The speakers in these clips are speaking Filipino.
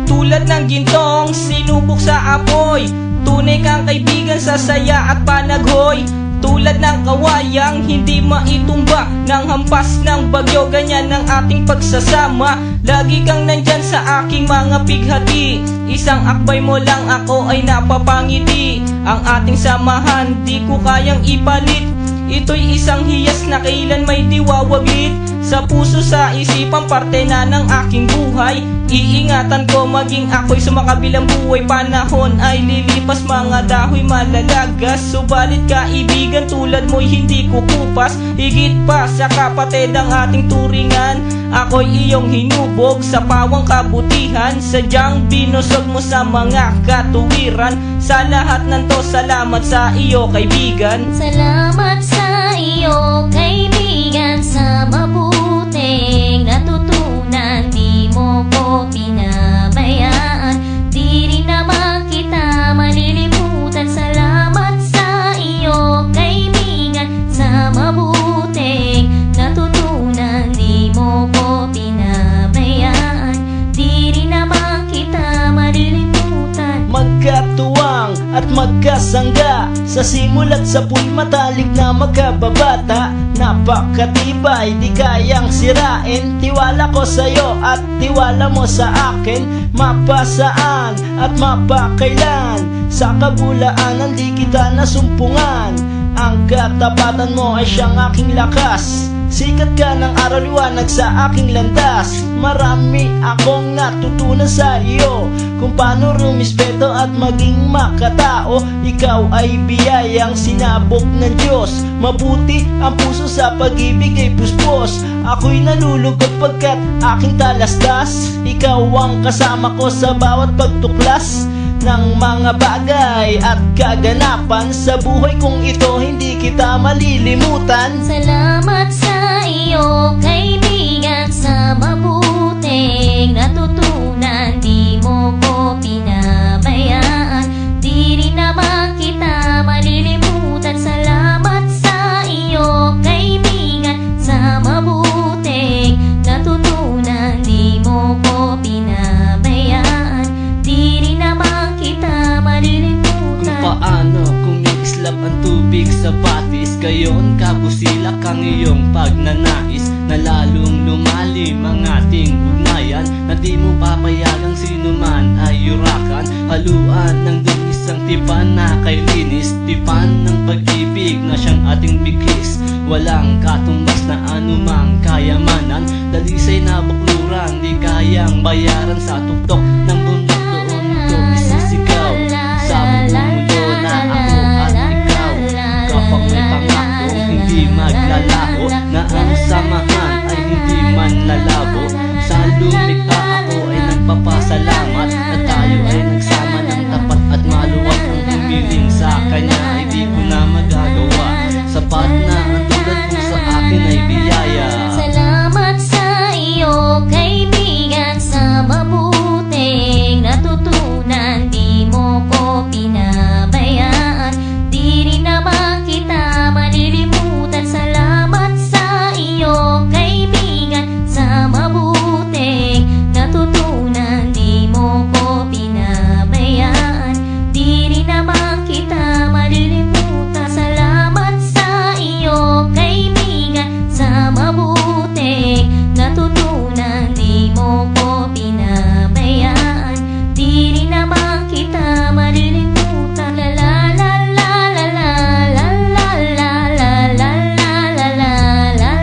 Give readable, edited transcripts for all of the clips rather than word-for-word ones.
tulad ng gintong sinubok sa apoy. Tunay kang kaibigan sa saya at panaghoy. Tulad ng kawayang hindi maitumba ng hampas ng bagyo, ganyan ang ating pagsasama. Lagi kang nandyan sa aking mga pighati. Isang akbay mo lang ako ay napapangiti. Ang ating samahan di ko kayang ipalit. Ito'y isang hiyas na kailan may diwawaglit. Sa puso, sa isipan, parte na ng aking buhay. Iingatan ko maging ako'y sumakabilang buhay. Panahon ay lilipas, mga dahoy malalagas. Subalit kaibigan tulad mo'y hindi kukupas. Higit pa sa kapatid ang ating turingan. Ako'y iyong hinubog sa pawang kabutihan. Sadyang binusog mo sa mga katuwiran. Sa lahat ng to, salamat sa iyo kaibigan. Salamat sa iyo kaibigan, sa mabuting natutunan. Di mo ko pinabayaan, di rin naman kita malilimutan. Salamat sa iyo kaibigan, sa mabuting natutunan. Di mo ko pinabayaan, di rin naman kita malilimutan. Magkatuwang at magkasangga, sa simulat sa po'y matalik na magkababata. Napakatibay, di kayang sirain. Tiwala ko sa'yo at tiwala mo sa akin. Mapasaan at mapakailan, sa kabulaanan di kita nasumpungan. Ang katapatan mo ay siyang aking lakas. Sikat ka ng araw, liwanag sa aking landas. Marami akong natutunan sa iyo, kung paano rumispeto at maging makatao. Ikaw ay biyayang sinabok ng Diyos. Mabuti ang puso, sa pag-ibig ay puspos. Ako'y nalulugod pagkat aking talastas. Ikaw ang kasama ko sa bawat pagtuklas ng mga bagay at kaganapan. Sa buhay kong ito hindi kita malilimutan. Salamat sa iyo kaibigan, sa mabuting natutunan. Di mo ko pinabayaan, di rin naman kita malilimutan. Salamat sa iyo kaibigan, sa mabuting natutunan. Di mo ko pinabayaan, di rin naman kita malilimutan. Kung paano kumikislap ang tubig sa batis, gayon kabusilak ang iyong pagnanais, na lalong lumalim ang ating ugnayan, na di mo papayagang sino man ay yurakan. Haluan ng dungis ang tipan na kay linis, tipan ng pag-ibig na siyang ating bigkis. Walang katumbas na anumang kayamanan, dalisay na bakluran di kayang bayaran. Sa tuktok ng bundok doon ko isisigaw, sa bumulo na ako at ikaw. Kapag may pangako hindi maglalaho, na ang samahan ay hindi man lalabo. Sa lumikha ako ay nagpapasalamat, na tayo ay nagsama ng tapat at maluwag. Ang humiling sa kanya ay di ko na magagawa. Sapat na ang tulad mo sa akin ay biyaya. Salamat sa iyo kaibigan, sa mabuting natutunan. Di mo ko pinabayaan, di rin naman kita malilimutan. Salamat sa iyo kaibigan, sa mabuting natutunan. Di mo ko pinabayaan, di rin naman kita malilimutan. Salamat sa iyo kaibigan, sa mabuting natutunan. Di mo ko pinabayaan, di rin naman kita malilimutan. La la la la la la la la la la la la la la la la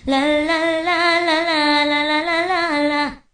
la la